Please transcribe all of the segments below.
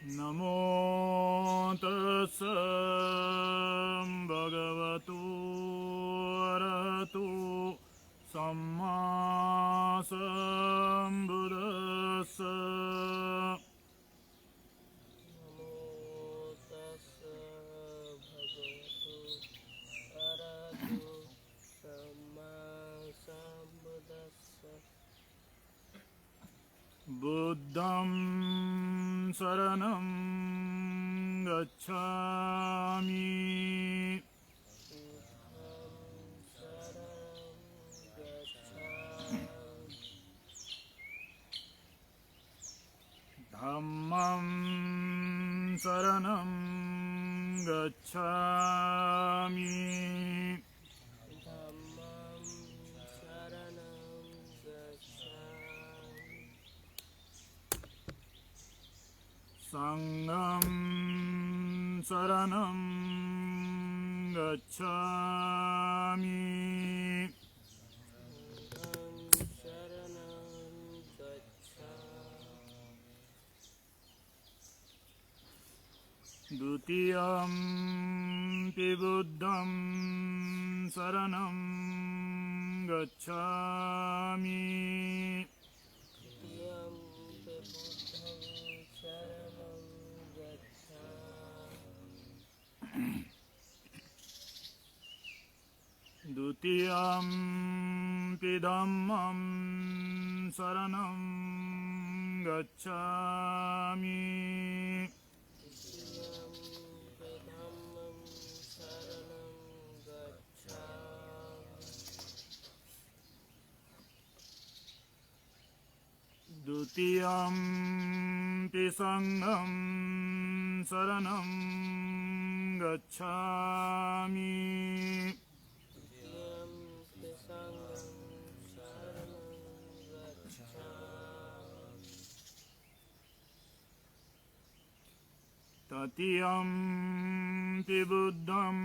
नमो तस्स भगवतो अरहतो सम्मा सम्बुद्दस्स। नमो तस्स भगवतो अरहतो सम्मा सम्बुद्दस्स। बुद्धं शरणं गच्छामि। बुद्धं शरणं गच्छामि। धम्मं शरणं गच्छामि। धम्मं शरणं गच्छामि। संघं शरणं गच्छामि। संघं शरणं गच्छामि। द्वितीयंपि बुद्धं शरणं गच्छामि। तृतीयं ते बुद्धं शरणं गच्छामि। द्वितीयंपि धम्मं शरणं गच्छामि। तृतीयं ते धम्मं शरणं गच्छामि। द्वितीयंपि संघं शरणं गच्छामि। तृतीयं ते संघं शरणं गच्छामि। तृतीयंपि बुद्धं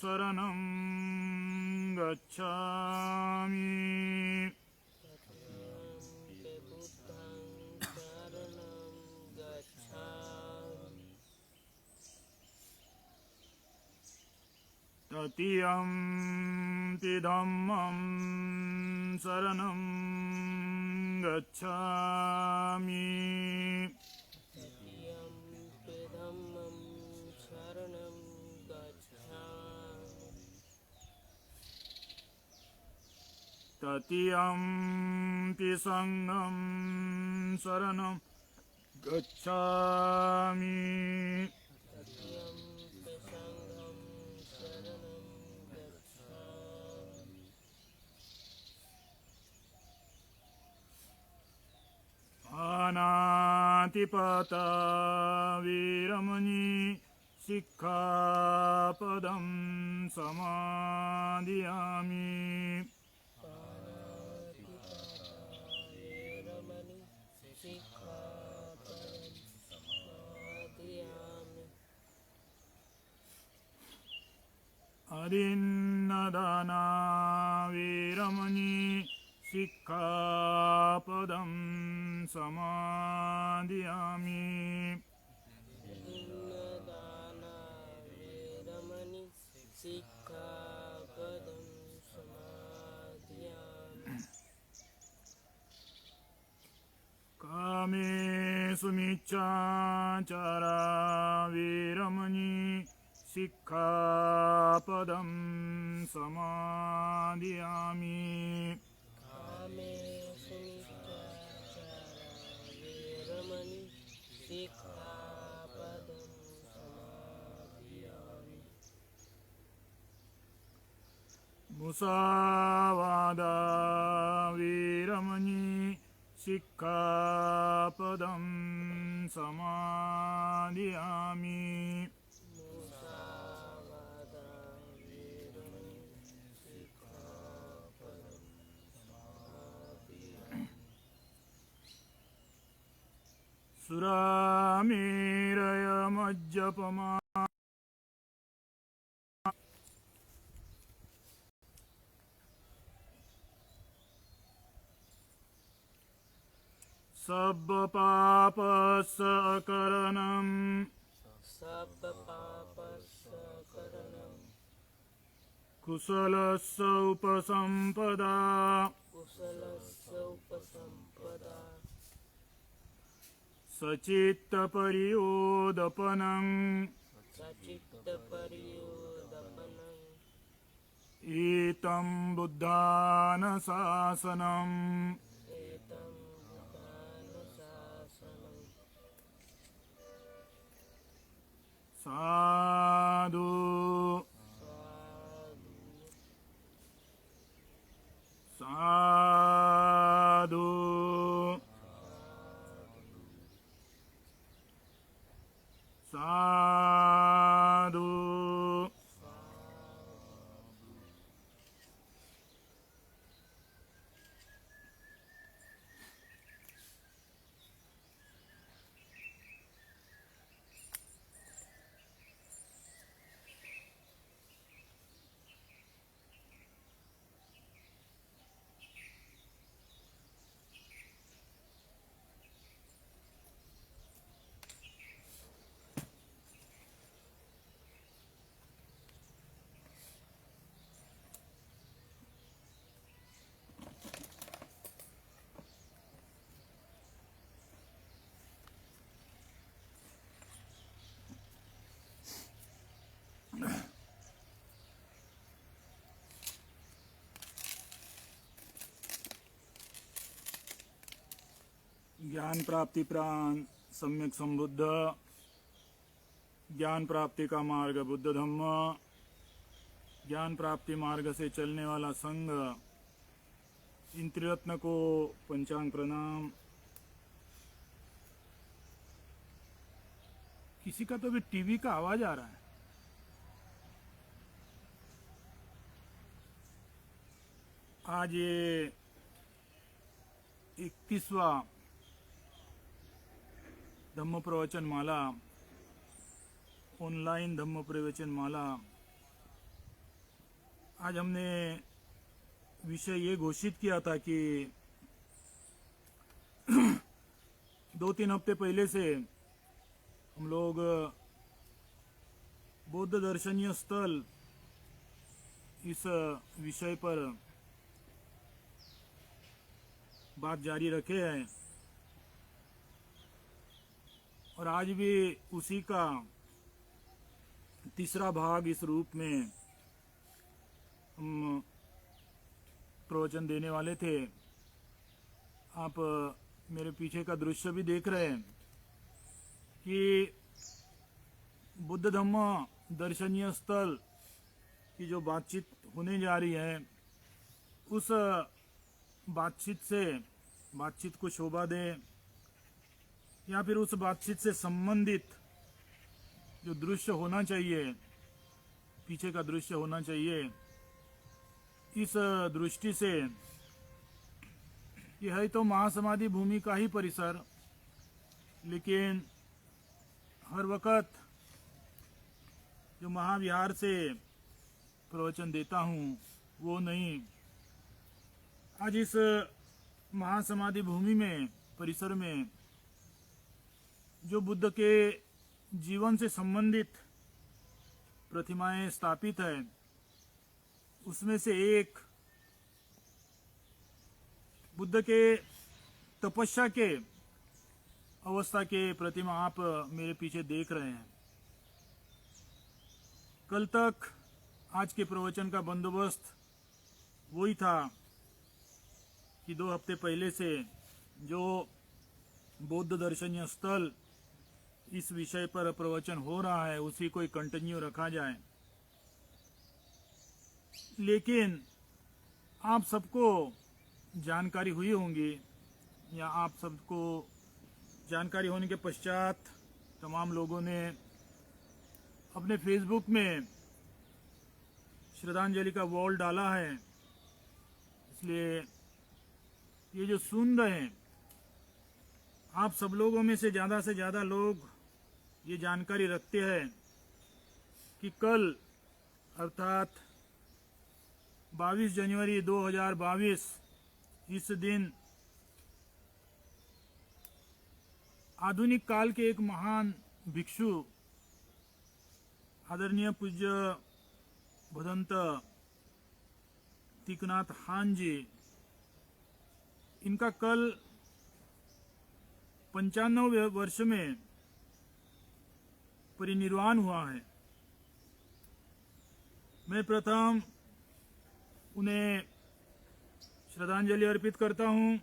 शरणं गच्छामि। तृतीयं ते बुद्धं शरणं गच्छामि। तृतीयंपि धम्मं शरणं गच्छामि। तृतीयं ते धम्मं शरणं गच्छामि। तृतीयंपि संघं शरणं गच्छामि। तृतीयं ते संघं शरणं गच्छामि। पानातिपाता वीरमणि सिक्खापदं समादियामि। पानातिपाता वेरमणि सिक्खापदं समादयामि। अदिन्नदाना वीरमणि सिक्खापदं समादियामि। दीनदाना वेरमणि सिक्खापदं समादयामि। कामेषु मिच्छाचारा वीरमणि सिक्खापदं समादियामि। कामेषु मिथ्याचारा वेरमणि सिक्खापदं समादयामि। मुसावादा वीरमणि सिक्खापदं समादियामि। मुसावादा वेरमणि सिक्खापदं समादयामि। सुरामेरयमज्जपमा सब पापसकरणं सब पापसकरणं कुशलस्य उपसम्पदा कुशलस्य उपसम्पदा सचित्तपरियोदपनं सचित्तपर्योदपनम् एतं बुद्धानुशासनम् एतं बुद्धानुशासनम् साधु साधु साधु साधु ज्ञान प्राप्ति प्राण सम्यक संबुद्ध ज्ञान प्राप्ति का मार्ग बुद्ध धम्म ज्ञान प्राप्ति मार्ग से चलने वाला संघ इन त्रिरत्न को पंचांग प्रणाम। किसी का तो भी टीवी का आवाज आ रहा है। आज ये 31वां धम्म प्रवचन माला ऑनलाइन धम्म प्रवचन माला। आज हमने विषय ये घोषित किया था कि 2-3 हफ्ते पहले से हम लोग बौद्ध दर्शनीय स्थल इस विषय पर बात जारी रखे हैं और आज भी उसी का तीसरा भाग इस रूप में हम प्रवचन देने वाले थे। आप मेरे पीछे का दृश्य भी देख रहे हैं कि बुद्ध धम्म दर्शनीय स्थल की जो बातचीत होने जा रही है उस बातचीत को शोभा दे या फिर उस बातचीत से संबंधित जो दृश्य होना चाहिए, पीछे का दृश्य होना चाहिए, इस दृष्टि से यह है तो महासमाधि भूमि का ही परिसर, लेकिन हर वक्त जो महाविहार से प्रवचन देता हूँ वो नहीं। आज इस महासमाधि भूमि में, परिसर में जो बुद्ध के जीवन से संबंधित प्रतिमाएं स्थापित है, उसमें से एक बुद्ध के तपस्या के अवस्था के प्रतिमा आप मेरे पीछे देख रहे हैं। कल तक आज के प्रवचन का बंदोबस्त वही था कि 2 हफ्ते पहले से जो बौद्ध दर्शनीय स्थल इस विषय पर प्रवचन हो रहा है उसी को कंटिन्यू रखा जाए। लेकिन आप सबको जानकारी हुई होंगी या आप सबको जानकारी होने के पश्चात तमाम लोगों ने अपने फेसबुक में श्रद्धांजलि का वॉल डाला है। इसलिए ये जो सुन रहे हैं आप सब लोगों में से ज़्यादा लोग ये जानकारी रखते हैं कि कल अर्थात 22 जनवरी 2022 इस दिन आधुनिक काल के एक महान भिक्षु आदरणीय पूज्य भदंत तीकनाथ हान जी, इनका कल 95वें वर्ष में परिनिर्वाण हुआ है। मैं प्रथम उन्हें श्रद्धांजलि अर्पित करता हूं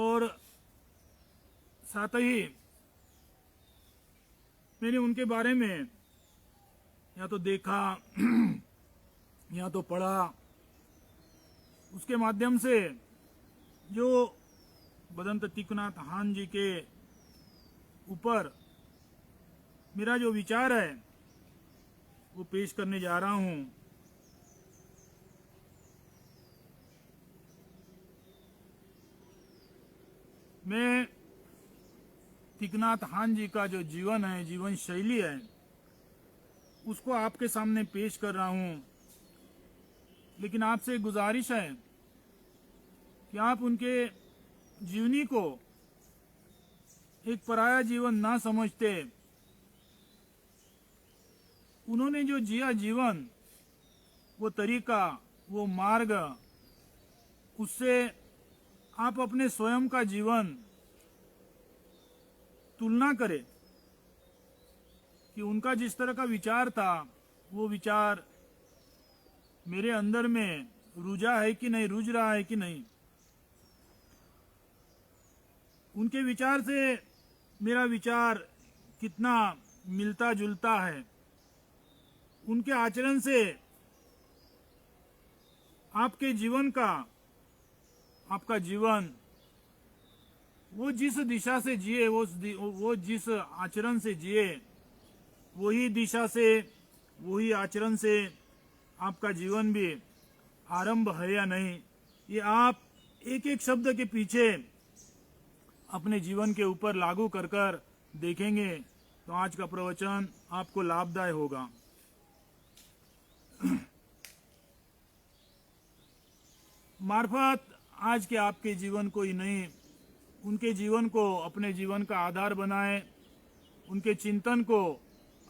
और साथ ही मैंने उनके बारे में या तो देखा या तो पढ़ा, उसके माध्यम से जो भदंत तीकनाथ हान जी के ऊपर मेरा जो विचार है वो पेश करने जा रहा हूं। मैं तीकनाथ हान जी का जो जीवन है, जीवन शैली है, उसको आपके सामने पेश कर रहा हूं। लेकिन आपसे गुजारिश है कि आप उनके जीवनी को एक पराया जीवन ना समझते, उन्होंने जो जिया जीवन, वो तरीका, वो मार्ग, उससे आप अपने स्वयं का जीवन तुलना करें कि उनका जिस तरह का विचार था वो विचार मेरे अंदर में रुझा है कि नहीं, रुझ रहा है कि नहीं। उनके विचार से मेरा विचार कितना मिलता जुलता है, उनके आचरण से आपके जीवन का, आपका जीवन वो जिस दिशा से जिए, वो जिस आचरण से जिए, वही दिशा से, वही आचरण से आपका जीवन भी आरंभ है या नहीं, ये आप एक एक शब्द के पीछे अपने जीवन के ऊपर लागू कर कर देखेंगे तो आज का प्रवचन आपको लाभदायक होगा। मार्फत आज के आपके जीवन को ही नहीं, उनके जीवन को अपने जीवन का आधार बनाएं, उनके चिंतन को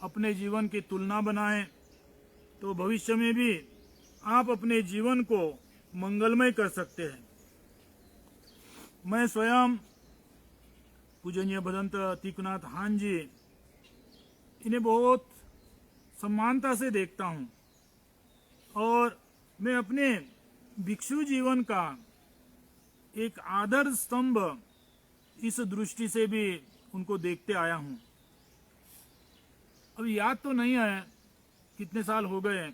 अपने जीवन की तुलना बनाएं, तो भविष्य में भी आप अपने जीवन को मंगलमय कर सकते हैं। मैं स्वयं पूजनीय भदंत तीकनाथ हान जी, इन्हें बहुत सम्मानता से देखता हूं और मैं अपने भिक्षु जीवन का एक आदर्श स्तंभ इस दृष्टि से भी उनको देखते आया हूं। अभी याद तो नहीं है कितने साल हो गए,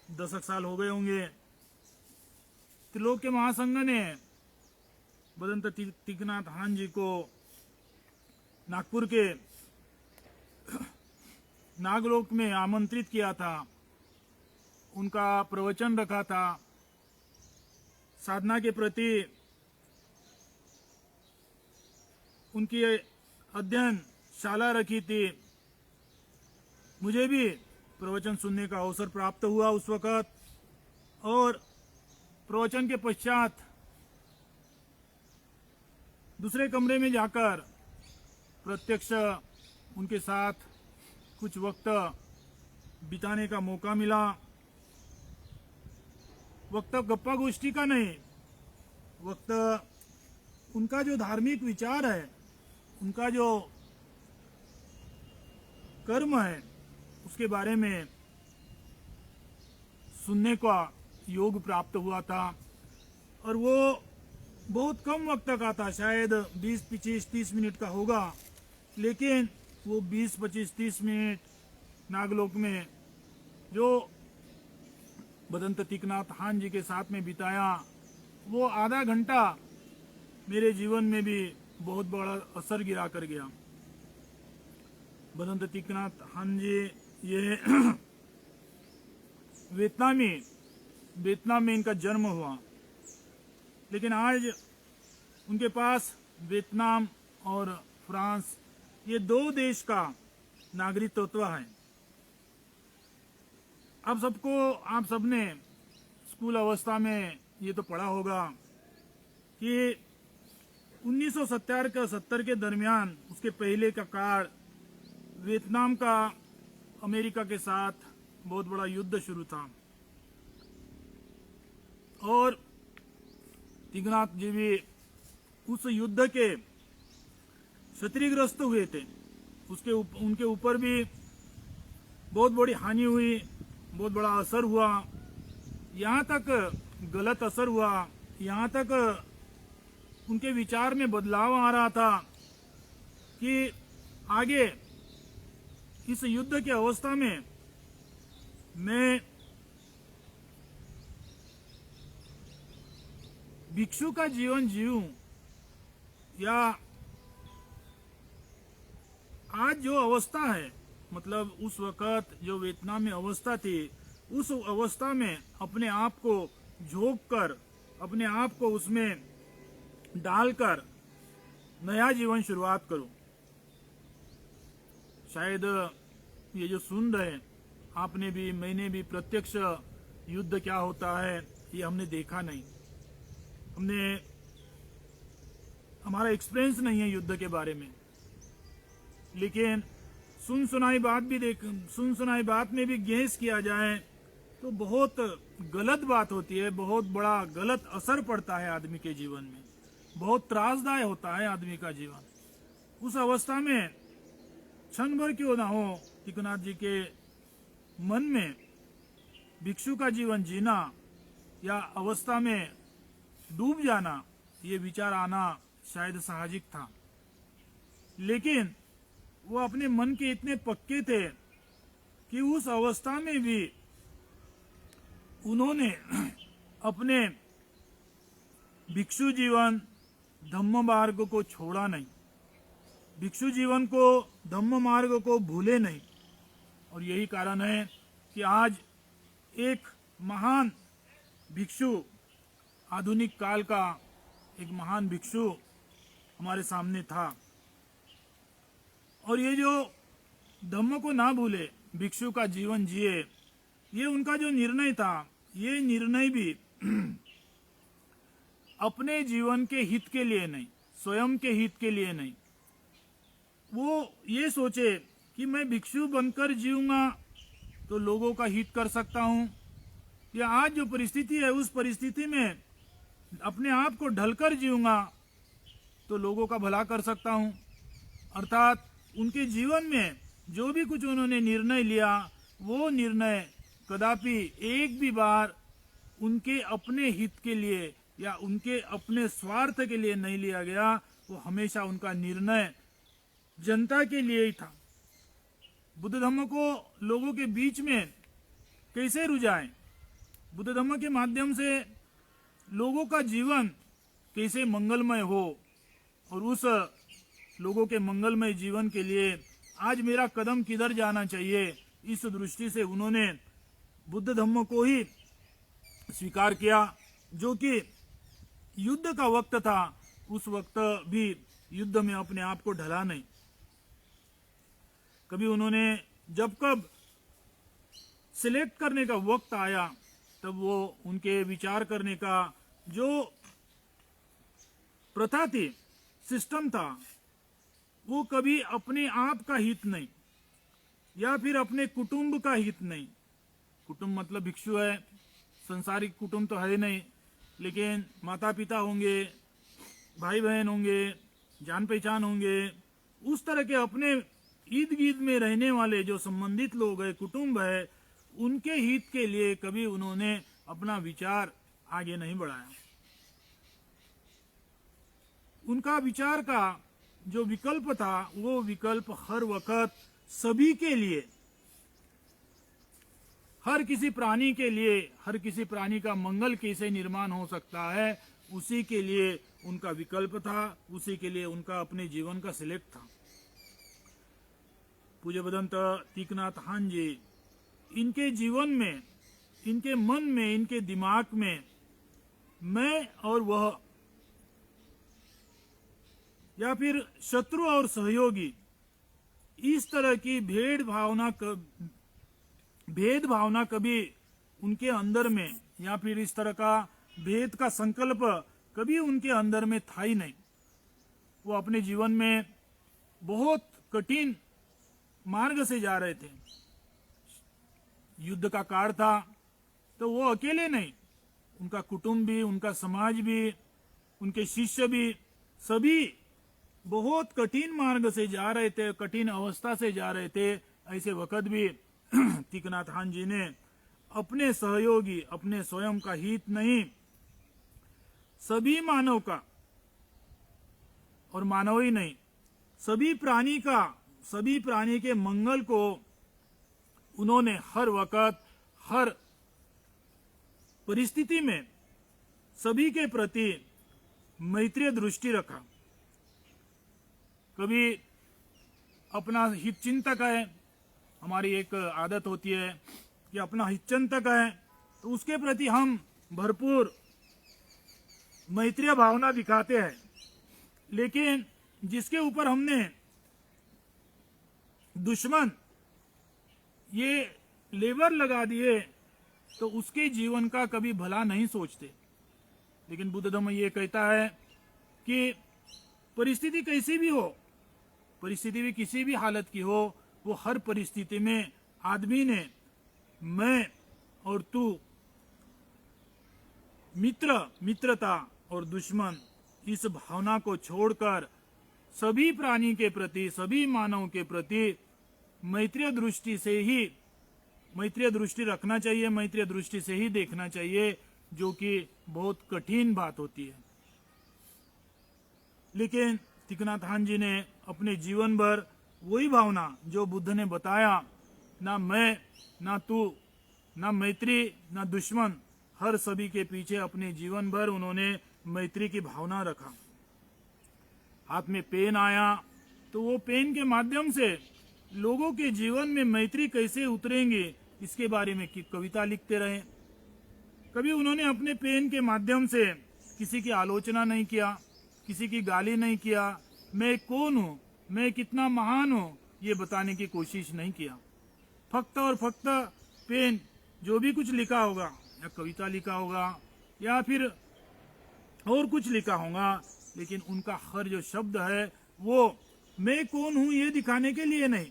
10 साल हो गए होंगे। त्रिलोक के महासंघ ने भदंत तीकनाथ हान जी को नागपुर के नागलोक में आमंत्रित किया था, उनका प्रवचन रखा था, साधना के प्रति उनकी अध्ययन शाला रखी थी। मुझे भी प्रवचन सुनने का अवसर प्राप्त हुआ उस वक़्त, और प्रवचन के पश्चात दूसरे कमरे में जाकर प्रत्यक्ष उनके साथ कुछ वक्त बिताने का मौका मिला। वक्त गप्पा गोष्ठी का नहीं, वक्त उनका जो धार्मिक विचार है, उनका जो कर्म है, उसके बारे में सुनने का योग प्राप्त हुआ था। और वो बहुत कम वक्त का था, शायद 20, 25, 30 मिनट का होगा, लेकिन वो 20, 25, 30 मिनट नागलोक में जो भदंत तीकनाथ हान जी के साथ में बिताया, वो आधा घंटा मेरे जीवन में भी बहुत बड़ा असर गिरा कर गया। भदंत तीकनाथ हान जी ये वियतनाम में इनका जन्म हुआ, लेकिन आज उनके पास वियतनाम और फ्रांस, ये 2 देश का नागरिकत्व है। आप सबने स्कूल अवस्था में ये तो पढ़ा होगा कि 1970 के दरमियान, उसके पहले का काल, वियतनाम का अमेरिका के साथ बहुत बड़ा युद्ध शुरू था और थिक नाथ जी भी उस युद्ध के क्षतिग्रस्त हुए थे। उनके ऊपर भी बहुत बड़ी हानि हुई, बहुत बड़ा असर हुआ, यहाँ तक गलत असर हुआ, यहाँ तक उनके विचार में बदलाव आ रहा था कि आगे इस युद्ध की अवस्था में मैं भिक्षु का जीवन जीऊं या आज जो अवस्था है, मतलब उस वक्त जो वियतनाम में अवस्था थी, उस अवस्था में अपने आप को झोंक कर, अपने आप को उसमें डालकर नया जीवन शुरुआत करूं। शायद ये जो सुन रहे हैं, आपने भी, मैंने भी प्रत्यक्ष युद्ध क्या होता है ये हमने देखा नहीं, हमारा एक्सपीरियंस नहीं है युद्ध के बारे में, लेकिन सुन सुनाई बात में भी गैस किया जाए तो बहुत गलत बात होती है, बहुत बड़ा गलत असर पड़ता है आदमी के जीवन में, बहुत त्रासदायक होता है आदमी का जीवन। उस अवस्था में क्षण भर क्यों ना हो, थिक नाथ जी के मन में भिक्षु का जीवन जीना या अवस्था में डूब जाना, ये विचार आना शायद साहजिक था, लेकिन वो अपने मन के इतने पक्के थे कि उस अवस्था में भी उन्होंने अपने भिक्षु जीवन, धम्म मार्ग को छोड़ा नहीं, भिक्षु जीवन को, धम्म मार्ग को भूले नहीं। और यही कारण है कि आज एक महान भिक्षु, आधुनिक काल का एक महान भिक्षु हमारे सामने था। और ये जो धम्म को ना भूले, भिक्षु का जीवन जिए, ये उनका जो निर्णय था, ये निर्णय भी अपने जीवन के हित के लिए नहीं, स्वयं के हित के लिए नहीं। वो ये सोचे कि मैं भिक्षु बनकर जीऊंगा तो लोगों का हित कर सकता हूँ, या आज जो परिस्थिति है उस परिस्थिति में अपने आप को ढलकर जीऊंगा तो लोगों का भला कर सकता हूँ। अर्थात उनके जीवन में जो भी कुछ उन्होंने निर्णय लिया, वो निर्णय कदापि एक भी बार उनके अपने हित के लिए या उनके अपने स्वार्थ के लिए नहीं लिया गया। वो हमेशा उनका निर्णय जनता के लिए ही था। बुद्ध धम्म को लोगों के बीच में कैसे रुझाएं, बुद्ध धम्म के माध्यम से लोगों का जीवन कैसे मंगलमय हो, और उस लोगों के मंगलमय जीवन के लिए आज मेरा कदम किधर जाना चाहिए, इस दृष्टि से उन्होंने बुद्ध धम्म को ही स्वीकार किया। जो कि युद्ध का वक्त था, उस वक्त भी युद्ध में अपने आप को ढला नहीं। कभी उन्होंने जब कब सिलेक्ट करने का वक्त आया, तब वो उनके विचार करने का जो प्रथा थी, सिस्टम था, वो कभी अपने आप का हित नहीं या फिर अपने कुटुंब का हित नहीं। कुटुंब मतलब भिक्षु है, संसारिक कुटुंब तो है नहीं, लेकिन माता पिता होंगे, भाई बहन होंगे, जान पहचान होंगे, उस तरह के अपने इर्द गिर्द में रहने वाले जो संबंधित लोग है, कुटुंब है, उनके हित के लिए कभी उन्होंने अपना विचार आगे नहीं बढ़ाया। उनका विचार का जो विकल्प था, वो विकल्प हर वक्त सभी के लिए, हर किसी प्राणी के लिए, हर किसी प्राणी का मंगल कैसे निर्माण हो सकता है, उसी के लिए उनका विकल्प था, उसी के लिए उनका अपने जीवन का सिलेक्ट था। पूज्य भदंत थिक नाथ हान जी, इनके जीवन में, इनके मन में, इनके दिमाग में मैं और वह, या फिर शत्रु और सहयोगी, इस तरह की भेद भावना कभी उनके अंदर में, या फिर इस तरह का भेद का संकल्प कभी उनके अंदर में था ही नहीं। वो अपने जीवन में बहुत कठिन मार्ग से जा रहे थे। युद्ध का काल था तो वो अकेले नहीं, उनका कुटुंब भी, उनका समाज भी, उनके शिष्य भी, सभी बहुत कठिन मार्ग से जा रहे थे, कठिन अवस्था से जा रहे थे। ऐसे वक्त भी थीक नाथ हान जी ने अपने सहयोगी, अपने स्वयं का हित नहीं, सभी मानव का, और मानव ही नहीं, सभी प्राणी का, सभी प्राणी के मंगल को उन्होंने हर वक्त, हर परिस्थिति में सभी के प्रति मैत्रीय दृष्टि रखा। कभी अपना हित चिंतक है, हमारी एक आदत होती है कि अपना हित चिंतक है तो उसके प्रति हम भरपूर मैत्रीय भावना दिखाते हैं, लेकिन जिसके ऊपर हमने दुश्मन ये लेबर लगा दिए तो उसके जीवन का कभी भला नहीं सोचते। लेकिन बुद्ध धर्म ये कहता है कि परिस्थिति कैसी भी हो, परिस्थिति भी किसी भी हालत की हो, वो हर परिस्थिति में आदमी ने मैं और तू, मित्र, मित्रता और दुश्मन, इस भावना को छोड़कर सभी प्राणी के प्रति, सभी मानव के प्रति मैत्रीय दृष्टि से ही, मैत्रीय दृष्टि रखना चाहिए, मैत्रीय दृष्टि से ही देखना चाहिए, जो कि बहुत कठिन बात होती है। लेकिन थीक नाथ हान जी ने अपने जीवन भर वही भावना जो बुद्ध ने बताया, ना मैं, ना तू, ना मैत्री, ना दुश्मन, हर सभी के पीछे अपने जीवन भर उन्होंने मैत्री की भावना रखा। हाथ में पेन आया तो वो पेन के माध्यम से लोगों के जीवन में मैत्री कैसे उतरेंगे, इसके बारे में कविता लिखते रहे। कभी उन्होंने अपने पेन के माध्यम से किसी की आलोचना नहीं किया, किसी की गाली नहीं किया, मैं कौन हूँ, मैं कितना महान हूँ, ये बताने की कोशिश नहीं किया। फक्त और फक्त पेन जो भी कुछ लिखा होगा, या कविता लिखा होगा या फिर और कुछ लिखा होगा, लेकिन उनका हर जो शब्द है वो मैं कौन हूँ ये दिखाने के लिए नहीं,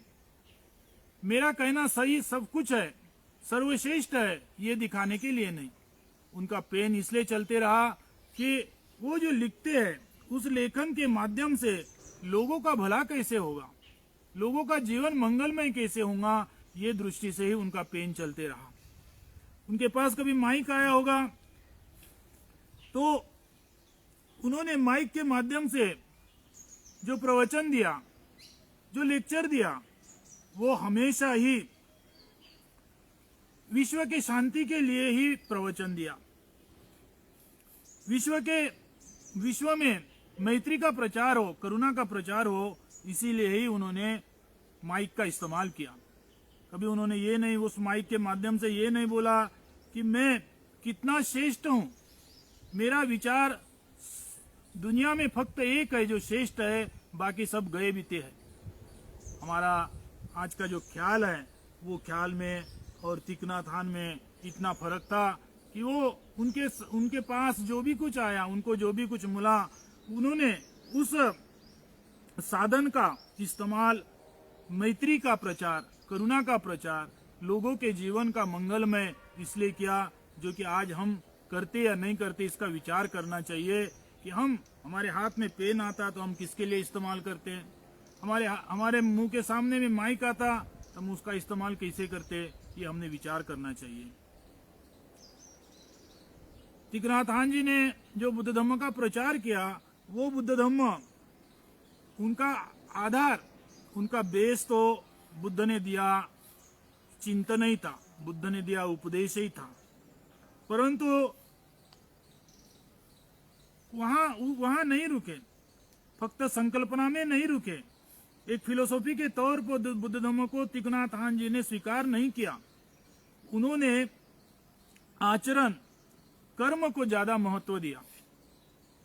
मेरा कहना सही सब कुछ है, सर्वश्रेष्ठ है, ये दिखाने के लिए नहीं। उनका पेन इसलिए चलते रहा कि वो जो लिखते हैं उस लेखन के माध्यम से लोगों का भला कैसे होगा, लोगों का जीवन मंगलमय कैसे होगा, ये दृष्टि से ही उनका पेन चलते रहा। उनके पास कभी माइक आया होगा तो उन्होंने माइक के माध्यम से जो प्रवचन दिया, जो लेक्चर दिया, वो हमेशा ही विश्व के शांति के लिए ही प्रवचन दिया। विश्व में मैत्री का प्रचार हो, करुणा का प्रचार हो, इसीलिए ही उन्होंने माइक का इस्तेमाल किया। कभी उन्होंने ये नहीं, उस माइक के माध्यम से ये नहीं बोला कि मैं कितना श्रेष्ठ हूं, मेरा विचार दुनिया में फक्त एक है जो श्रेष्ठ है, बाकी सब गए बीते हैं। हमारा आज का जो ख्याल है वो ख्याल में और थीक नाथ हान में इतना फर्क था कि वो उनके पास जो भी कुछ आया, उनको जो भी कुछ मिला, उन्होंने उस साधन का इस्तेमाल मैत्री का प्रचार, करुणा का प्रचार, लोगों के जीवन का मंगलमय इसलिए किया, जो कि आज हम करते या नहीं करते इसका विचार करना चाहिए कि हमारे हाथ में पेन आता तो हम किसके लिए इस्तेमाल करते हैं, हमारे मुंह के सामने में माइक आता तो हम उसका इस्तेमाल कैसे करते, ये हमने विचार करना चाहिए। थीक नाथ हान जी ने जो बुद्ध धम्म का प्रचार किया, वो बुद्ध धम्म, उनका आधार, उनका बेस तो बुद्ध ने दिया चिंतन ही था, बुद्ध ने दिया उपदेश ही था, परंतु वहां नहीं रुके, फक्त संकल्पना में नहीं रुके। एक फिलोसॉफी के तौर पर बुद्ध धम्म को थीक नाथ हान जी ने स्वीकार नहीं किया। उन्होंने आचरण, कर्म को ज्यादा महत्व दिया।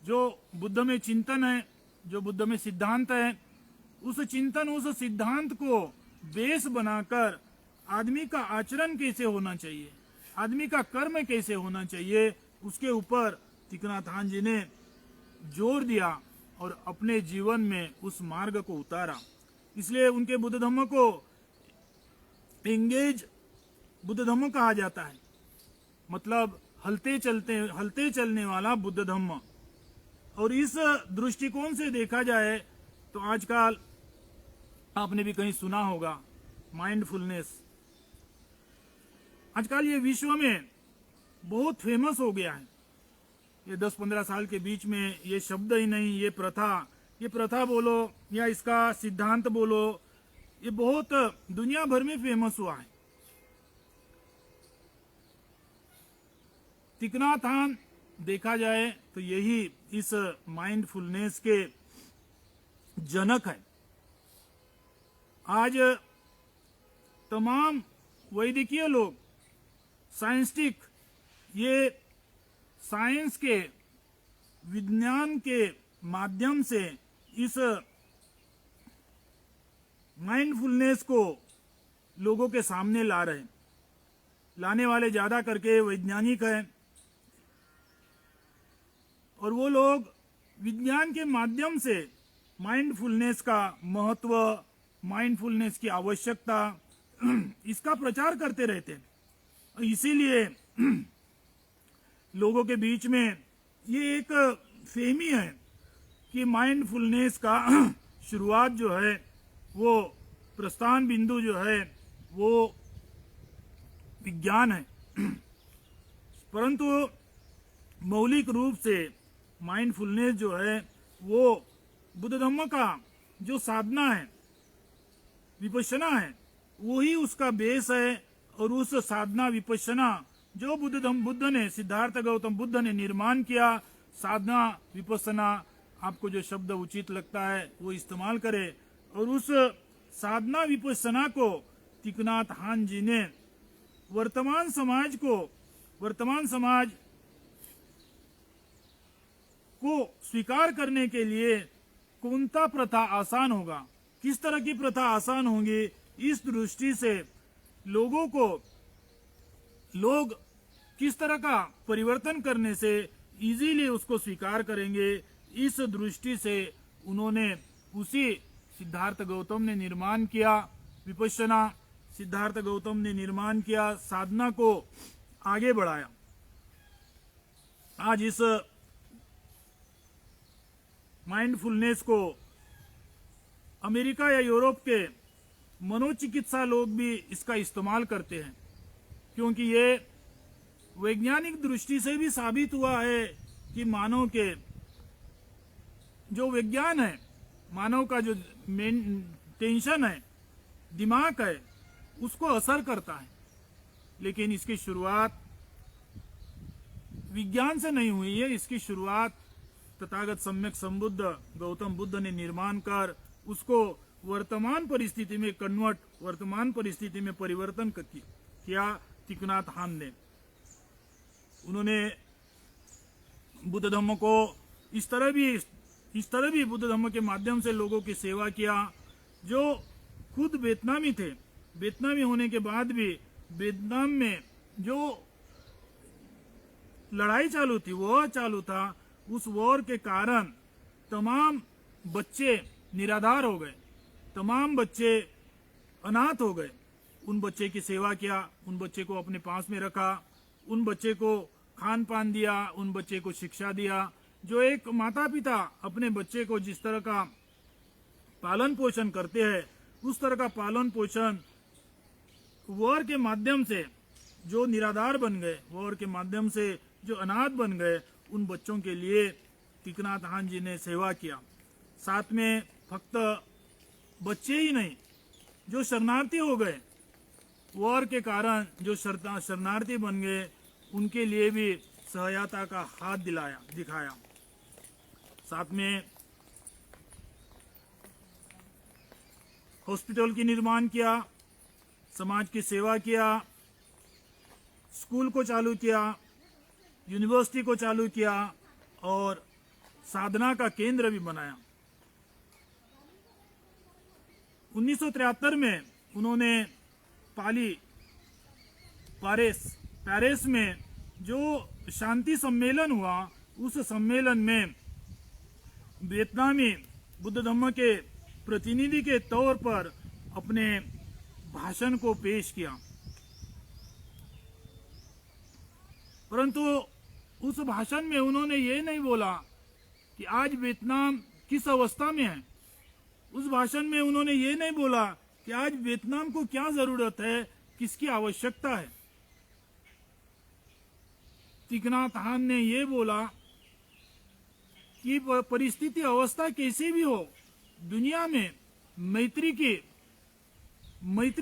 जो बुद्ध में चिंतन है, जो बुद्ध में सिद्धांत है, उस चिंतन, उस सिद्धांत को बेस बनाकर आदमी का आचरण कैसे होना चाहिए, आदमी का कर्म कैसे होना चाहिए, उसके ऊपर थीक नाथ हान जी ने जोर दिया और अपने जीवन में उस मार्ग को उतारा। इसलिए उनके बुद्ध धम्म को एंगेज बुद्ध धम्म कहा जाता है, मतलब हलते चलने वाला बुद्ध धम्म। और इस दृष्टिकोण से देखा जाए तो आजकल आपने भी कहीं सुना होगा माइंडफुलनेस। आजकल ये विश्व में बहुत फेमस हो गया है। ये 10-15 साल के बीच में ये शब्द ही नहीं, ये प्रथा बोलो या इसका सिद्धांत बोलो, ये बहुत दुनिया भर में फेमस हुआ है। थीक नाथ हान देखा जाए तो यही इस माइंडफुलनेस के जनक है। आज तमाम वैदिकीय लोग, साइंटिस्टिक, ये साइंस के, विज्ञान के माध्यम से इस माइंडफुलनेस को लोगों के सामने ला रहे हैं। लाने वाले ज्यादा करके वैज्ञानिक हैं, और वो लोग विज्ञान के माध्यम से माइंडफुलनेस का महत्व, माइंडफुलनेस की आवश्यकता, इसका प्रचार करते रहते हैं। इसीलिए लोगों के बीच में ये एक फेमी है कि माइंडफुलनेस का शुरुआत जो है, वो प्रस्थान बिंदु जो है वो विज्ञान है। परंतु मौलिक रूप से माइंडफुलनेस जो है वो बुद्ध धम्म का जो साधना है, विपश्यना है, वही उसका बेस है। और उस साधना विपश्यना जो बुद्ध ने, सिद्धार्थ गौतम बुद्ध ने निर्माण किया, साधना विपश्यना, आपको जो शब्द उचित लगता है वो इस्तेमाल करे। और उस साधना विपश्यना को थीक नाथ हान जी ने वर्तमान समाज को स्वीकार करने के लिए कौनता प्रथा आसान होगा, किस तरह की प्रथा आसान होंगी, इस दृष्टि से लोग किस तरह का परिवर्तन करने से इजीली उसको स्वीकार करेंगे, इस दृष्टि से उन्होंने उसी सिद्धार्थ गौतम ने निर्माण किया विपश्यना, सिद्धार्थ गौतम ने निर्माण किया साधना को आगे बढ़ाया। आज इस माइंडफुलनेस को अमेरिका या यूरोप के मनोचिकित्सा लोग भी इसका इस्तेमाल करते हैं, क्योंकि ये वैज्ञानिक दृष्टि से भी साबित हुआ है कि मानव के जो विज्ञान है, मानव का जो मेन टेंशन है, दिमाग है, उसको असर करता है। लेकिन इसकी शुरुआत विज्ञान से नहीं हुई है, इसकी शुरुआत तथागत सम्यक संबुद्ध गौतम बुद्ध ने निर्माण कर उसको वर्तमान परिस्थिति में कन्वर्ट, वर्तमान परिस्थिति में परिवर्तन किया थीक नाथ हान ने। उन्होंने बुद्ध धम्म को इस तरह भी बुद्ध धम्म के माध्यम से लोगों की सेवा किया। जो खुद वियतनामी थे, वियतनामी होने के बाद भी वियतनाम में जो लड़ाई चालू थी, वह चालू था, उस वॉर के कारण तमाम बच्चे निराधार हो गए, तमाम बच्चे अनाथ हो गए। उन बच्चे की सेवा किया, उन बच्चे को अपने पास में रखा, उन बच्चे को खान पान दिया, उन बच्चे को शिक्षा दिया। जो एक माता पिता अपने बच्चे को जिस तरह का पालन पोषण करते हैं, उस तरह का पालन पोषण वॉर के माध्यम से जो निराधार बन गए, वॉर के माध्यम से जो अनाथ बन गए, उन बच्चों के लिए थीक नाथ हान जी ने सेवा किया। साथ में फक्त बच्चे ही नहीं, जो शरणार्थी हो गए, वॉर के कारण जो शरणार्थी बन गए, उनके लिए भी सहायता का हाथ दिखाया। साथ में हॉस्पिटल की निर्माण किया, समाज की सेवा किया, स्कूल को चालू किया, यूनिवर्सिटी को चालू किया और साधना का केंद्र भी बनाया। 1973 में उन्होंने पेरिस में जो शांति सम्मेलन हुआ, उस सम्मेलन में वियतनामी बुद्ध धम्म के प्रतिनिधि के तौर पर अपने भाषण को पेश किया, परंतु उस भाषण में उन्होंने ये नहीं बोला कि आज वियतनाम किस अवस्था में है। उस भाषण में उन्होंने ये नहीं बोला कि आज वियतनाम को क्या जरूरत है, किसकी आवश्यकता है। थीक नाथ हान ने ये बोला कि परिस्थिति अवस्था कैसी भी हो, दुनिया में मैत्री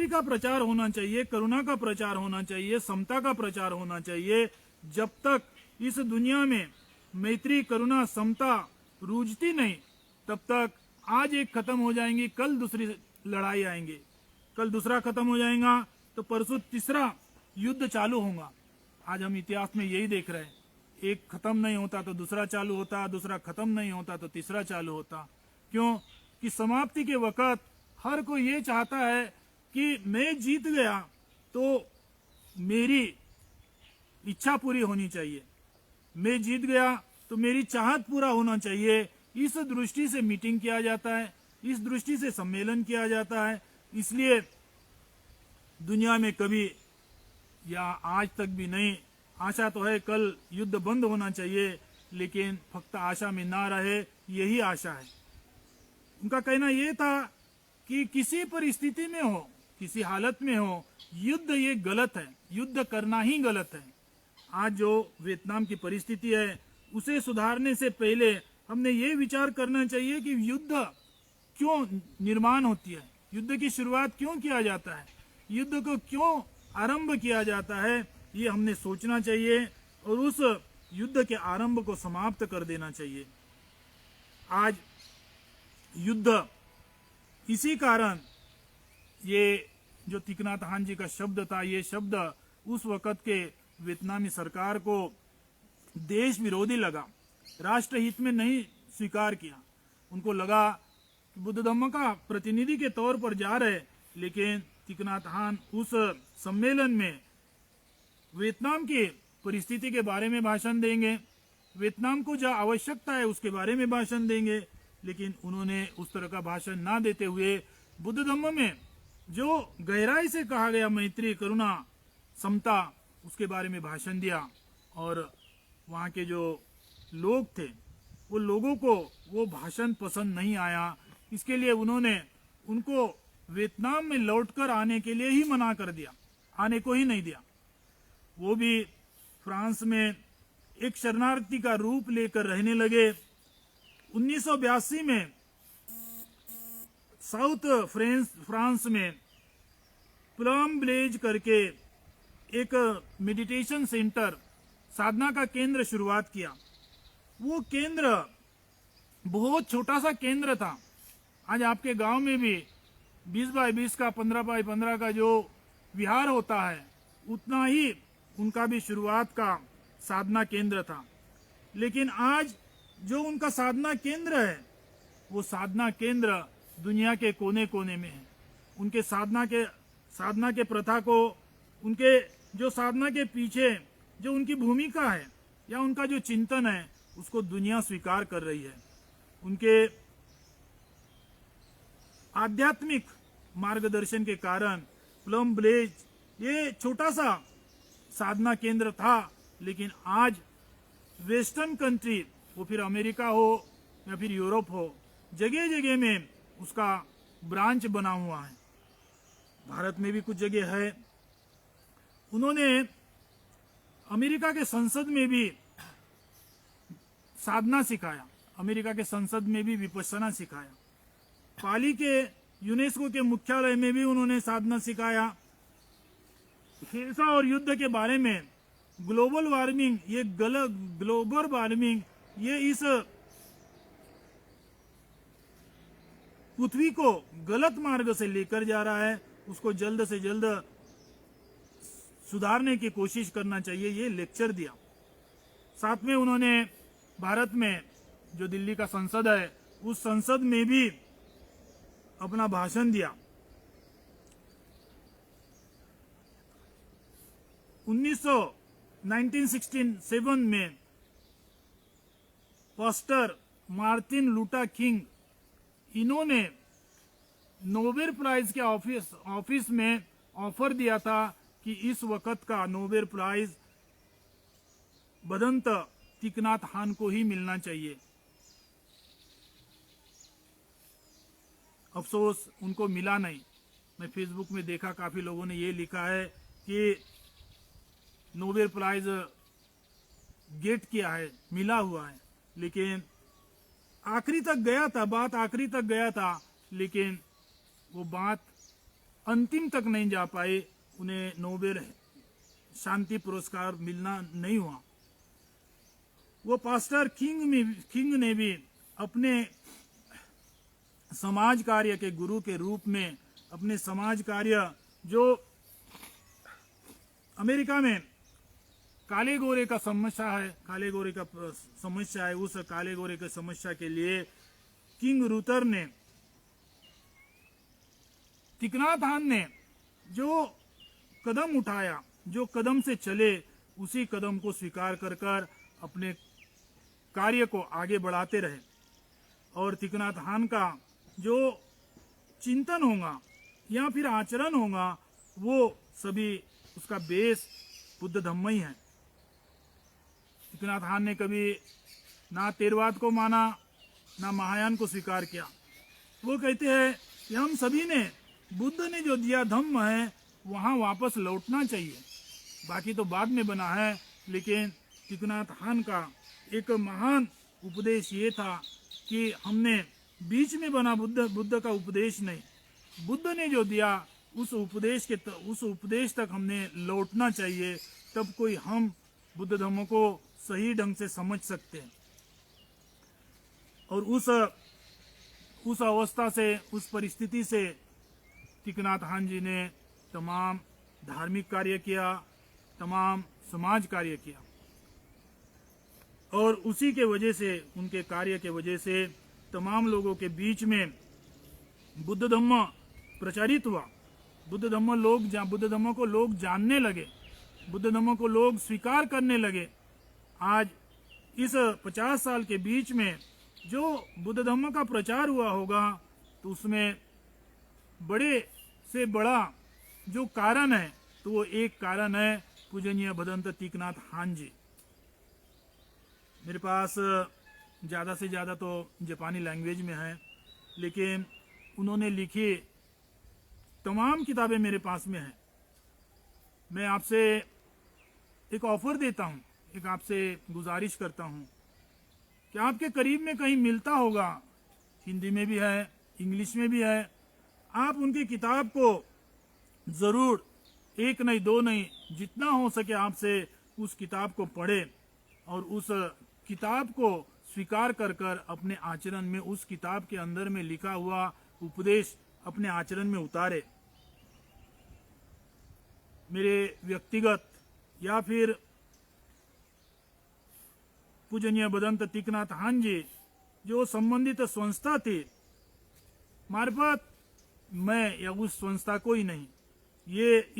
का प्रचार होना चाहिए, करुणा का प्रचार होना चाहिए, समता का प्रचार होना चाहिए। जब तक इस दुनिया में मैत्री, करुणा, समता रूझती नहीं, तब तक आज एक खत्म हो जाएंगी, कल दूसरी लड़ाई आएंगे, कल दूसरा खत्म हो जाएगा तो परसों तीसरा युद्ध चालू होगा। आज हम इतिहास में यही देख रहे हैं, एक खत्म नहीं होता तो दूसरा चालू होता, दूसरा खत्म नहीं होता तो तीसरा चालू होता। क्यों कि समाप्ति के वक्त हर कोई ये चाहता है कि मैं जीत गया तो मेरी इच्छा पूरी होनी चाहिए, मैं जीत गया तो मेरी चाहत पूरा होना चाहिए। इस दृष्टि से मीटिंग किया जाता है, इस दृष्टि से सम्मेलन किया जाता है। इसलिए दुनिया में कभी या आज तक भी नहीं, आशा तो है कल युद्ध बंद होना चाहिए, लेकिन फक्त आशा में ना रहे, यही आशा है। उनका कहना यह था कि किसी परिस्थिति में हो, किसी हालत में हो, युद्ध ये गलत है, युद्ध करना ही गलत है। आज जो वियतनाम की परिस्थिति है उसे सुधारने से पहले हमने ये विचार करना चाहिए कि युद्ध क्यों निर्माण होती है, युद्ध की शुरुआत क्यों किया जाता है, युद्ध को क्यों आरंभ किया जाता है, ये हमने सोचना चाहिए और उस युद्ध के आरंभ को समाप्त कर देना चाहिए। आज युद्ध इसी कारण, ये जो थीक नाथ हान जी का शब्द था, ये शब्द उस वक्त के वियतनामी सरकार को देश विरोधी लगा, राष्ट्र हित में नहीं स्वीकार किया। उनको लगा कि बुद्ध धम्म का प्रतिनिधि के तौर पर जा रहे, लेकिन थीक नाथ हान उस सम्मेलन में वियतनाम की परिस्थिति के बारे में भाषण देंगे, वियतनाम को जो आवश्यकता है उसके बारे में भाषण देंगे, लेकिन उन्होंने उस तरह का भाषण ना देते हुए बुद्ध धम्म में जो गहराई से कहा गया मैत्री, करुणा, समता, उसके बारे में भाषण दिया। और वहाँ के जो लोग थे, वो लोगों को वो भाषण पसंद नहीं आया। इसके लिए उन्होंने उनको वियतनाम में लौटकर आने के लिए ही मना कर दिया, आने को ही नहीं दिया। वो भी फ्रांस में एक शरणार्थी का रूप लेकर रहने लगे। 1982 में साउथ फ्रांस में प्लम ब्लेज करके एक मेडिटेशन सेंटर, साधना का केंद्र शुरुआत किया। वो केंद्र बहुत छोटा सा केंद्र था। आज आपके गांव में भी 20 बाय 20 का, 15 बाय 15 का जो विहार होता है, उतना ही उनका भी शुरुआत का साधना केंद्र था। लेकिन आज जो उनका साधना केंद्र है, वो साधना केंद्र दुनिया के कोने कोने में है। उनके साधना के प्रथा को, उनके जो साधना के पीछे जो उनकी भूमिका है या उनका जो चिंतन है, उसको दुनिया स्वीकार कर रही है। उनके आध्यात्मिक मार्गदर्शन के कारण प्लम ब्लेज ये छोटा सा साधना केंद्र था, लेकिन आज वेस्टर्न कंट्री, वो फिर अमेरिका हो या फिर यूरोप हो, जगह जगह में उसका ब्रांच बना हुआ है। भारत में भी कुछ जगह है। उन्होंने अमेरिका के संसद में भी साधना सिखाया, अमेरिका के संसद में भी विपश्यना सिखाया। पाली के यूनेस्को के मुख्यालय में भी उन्होंने साधना सिखाया। हिंसा और युद्ध के बारे में, ग्लोबल वार्मिंग, ये ग्लोबल वार्मिंग ये इस पृथ्वी को गलत मार्ग से लेकर जा रहा है, उसको जल्द से जल्द सुधारने की कोशिश करना चाहिए, ये लेक्चर दिया। साथ में उन्होंने भारत में जो दिल्ली का संसद है, उस संसद में भी अपना भाषण दिया। 1967 में पास्टर मार्टिन लूथर किंग, इन्होंने नोबेल प्राइज के ऑफिस में ऑफर दिया था कि इस वक्त का नोबेल प्राइज भदंत थीक नाथ हान को ही मिलना चाहिए। अफसोस उनको मिला नहीं। मैं फेसबुक में देखा काफी लोगों ने ये लिखा है कि नोबेल प्राइज गेट किया है, मिला हुआ है, लेकिन आखिरी तक गया था, बात आखिरी तक गया था, लेकिन वो बात अंतिम तक नहीं जा पाई। उन्हें नोबेल शांति पुरस्कार मिलना नहीं हुआ। वो पास्टर किंग ने भी अपने समाज कार्य के गुरु के रूप में अपने समाज कार्य, जो अमेरिका में काले गोरे का समस्या है, काले गोरे का समस्या है, उस काले गोरे के समस्या के लिए किंग लूथर ने, थीक नाथ हान ने जो कदम उठाया, जो कदम से चले, उसी कदम को स्वीकार कर कर अपने कार्य को आगे बढ़ाते रहे। और थीक नाथ हान का जो चिंतन होगा या फिर आचरण होगा, वो सभी उसका बेस बुद्ध धम्म ही है। थीक नाथ हान ने कभी ना तेरवाद को माना, ना महायान को स्वीकार किया। वो कहते हैं कि हम सभी ने बुद्ध ने जो दिया धम्म है वहां वापस लौटना चाहिए। बाकी तो बाद में बना है, लेकिन थीक नाथ हान का एक महान उपदेश ये था कि हमने बीच में बना बुद्ध का उपदेश नहीं, बुद्ध ने जो दिया उस उपदेश तक हमने लौटना चाहिए। तब कोई हम बुद्ध धर्म को सही ढंग से समझ सकते हैं। और उस अवस्था से, उस परिस्थिति से थीक नाथ हान जी ने तमाम धार्मिक कार्य किया, तमाम समाज कार्य किया, और उसी के वजह से, उनके कार्य के वजह से तमाम लोगों के बीच में बुद्ध धम्म प्रचारित हुआ। बुद्ध धम्म को लोग जानने लगे, बुद्ध धम्म को लोग स्वीकार करने लगे। आज इस 50 साल के बीच में जो बुद्ध धम्म का प्रचार हुआ होगा, तो उसमें बड़े से बड़ा जो कारण है, तो वो एक कारण है पूजनीय भदंत थीक नाथ हान जी। मेरे पास ज़्यादा से ज़्यादा तो जापानी लैंग्वेज में है, लेकिन उन्होंने लिखी तमाम किताबें मेरे पास में हैं। मैं आपसे एक ऑफर देता हूँ, एक आपसे गुजारिश करता हूँ कि आपके करीब में कहीं मिलता होगा, हिंदी में भी है, इंग्लिश में भी है, आप उनकी किताब को ज़रूर, एक नहीं दो नहीं, जितना हो सके आपसे उस किताब को पढ़े और उस किताब को स्वीकार कर कर अपने आचरण में, उस किताब के अंदर में लिखा हुआ उपदेश अपने आचरण में उतारे। मेरे व्यक्तिगत या फिर पूजनीय भदंत थीक नाथ हान जी जो संबंधित संस्था थी मार्फत, मैं या उस संस्था को ही नहीं, यह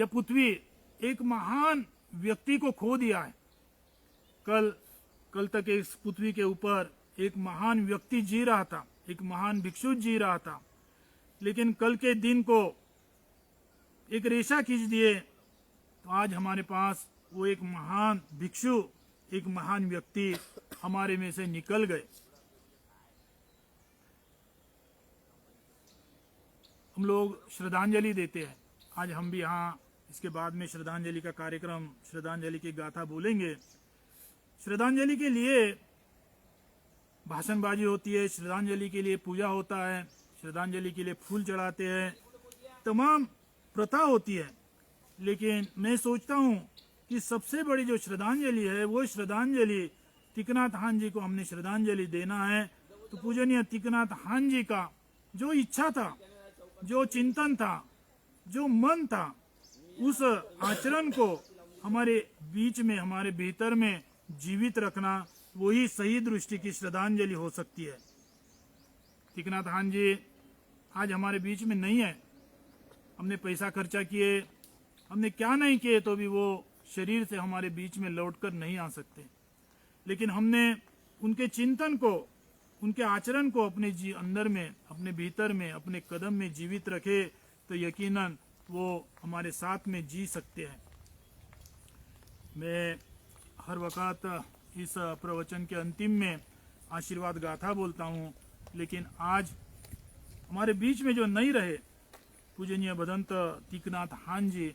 पृथ्वी एक महान व्यक्ति को खो दिया है। कल तक इस पृथ्वी के ऊपर एक महान व्यक्ति जी रहा था, एक महान भिक्षु जी रहा था, लेकिन कल के दिन को एक रेशा खींच दिए, तो आज हमारे पास वो एक महान भिक्षु, एक महान व्यक्ति हमारे में से निकल गए। हम लोग श्रद्धांजलि देते हैं। आज हम भी यहाँ इसके बाद में श्रद्धांजलि का कार्यक्रम, श्रद्धांजलि की गाथा बोलेंगे। श्रद्धांजलि के लिए भाषणबाजी होती है, श्रद्धांजलि के लिए पूजा होता है, श्रद्धांजलि के लिए फूल चढ़ाते हैं, तमाम प्रथा होती है। लेकिन मैं सोचता हूँ कि सबसे बड़ी जो श्रद्धांजलि है, वो श्रद्धांजलि थीक नाथ हान जी को हमने श्रद्धांजलि देना है। तो पूजनीय थीक नाथ हान जी का जो इच्छा था, जो चिंतन था, जो मन था, उस आचरण को हमारे बीच में, हमारे भीतर में जीवित रखना, वही सही दृष्टि की श्रद्धांजलि हो सकती है। थीक नाथ हान जी आज हमारे बीच में नहीं है। हमने पैसा खर्चा किए, हमने क्या नहीं किए, तो भी वो शरीर से हमारे बीच में लौटकर नहीं आ सकते। लेकिन हमने उनके चिंतन को, उनके आचरण को अपने अंदर में, अपने भीतर में, अपने कदम में जीवित रखे तो यकीनन वो हमारे साथ में जी सकते हैं। मैं हर वक्त इस प्रवचन के अंतिम में आशीर्वाद गाथा बोलता हूँ, लेकिन आज हमारे बीच में जो नहीं रहे पूजनीय भदंत तीकनाथ हान जी,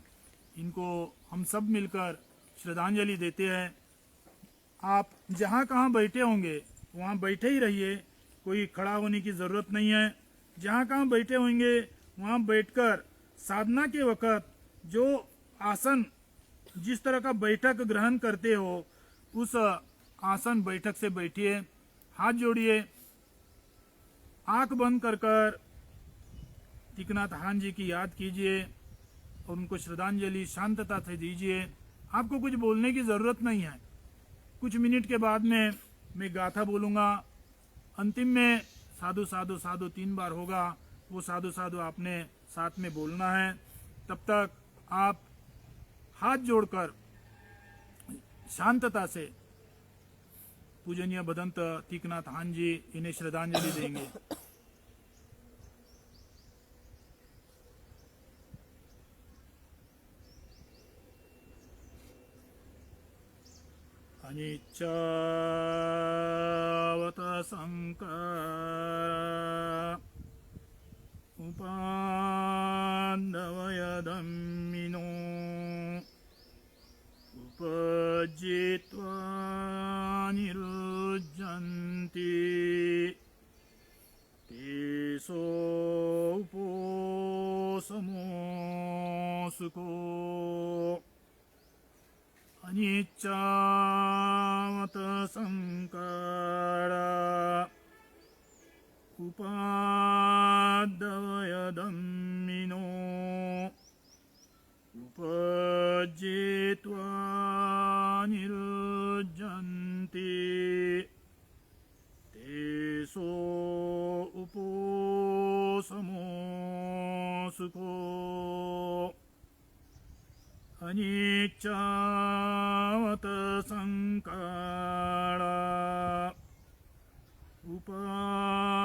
इनको हम सब मिलकर श्रद्धांजलि देते हैं। आप जहाँ कहाँ बैठे होंगे वहाँ बैठे ही रहिए, कोई खड़ा होने की ज़रूरत नहीं है। जहाँ कहाँ बैठे होंगे वहाँ बैठकर साधना के वक्त जो आसन, जिस तरह का बैठक ग्रहण करते हो उस आसन बैठक से बैठिए, हाथ जोड़िए, आंख बंद कर कर तीकनाथ हान जी की याद कीजिए और उनको श्रद्धांजलि शांतता से दीजिए। आपको कुछ बोलने की ज़रूरत नहीं है। कुछ मिनट के बाद में मैं गाथा बोलूँगा, अंतिम में साधु साधु साधु 3 बार होगा, वो साधु साधु आपने साथ में बोलना है। तब तक आप हाथ जोड़कर शांतता से पूजनीय भदंत तीकनाथ हान जी, इन्हें श्रद्धांजलि देंगे। अनिच्चावत संकार उपान्नवयदम्मिनो उपजित्वा निरुज्जन्ति तेषो उपोसमोऽसुको अनिच्चावत संकारा उपाद्दवयदम्मिनो उपजित्वा निरुज्जन्ति तेषो उपोसमोऽसुको अनिच्चावत संकारा उपाद्दवयदम्मिनो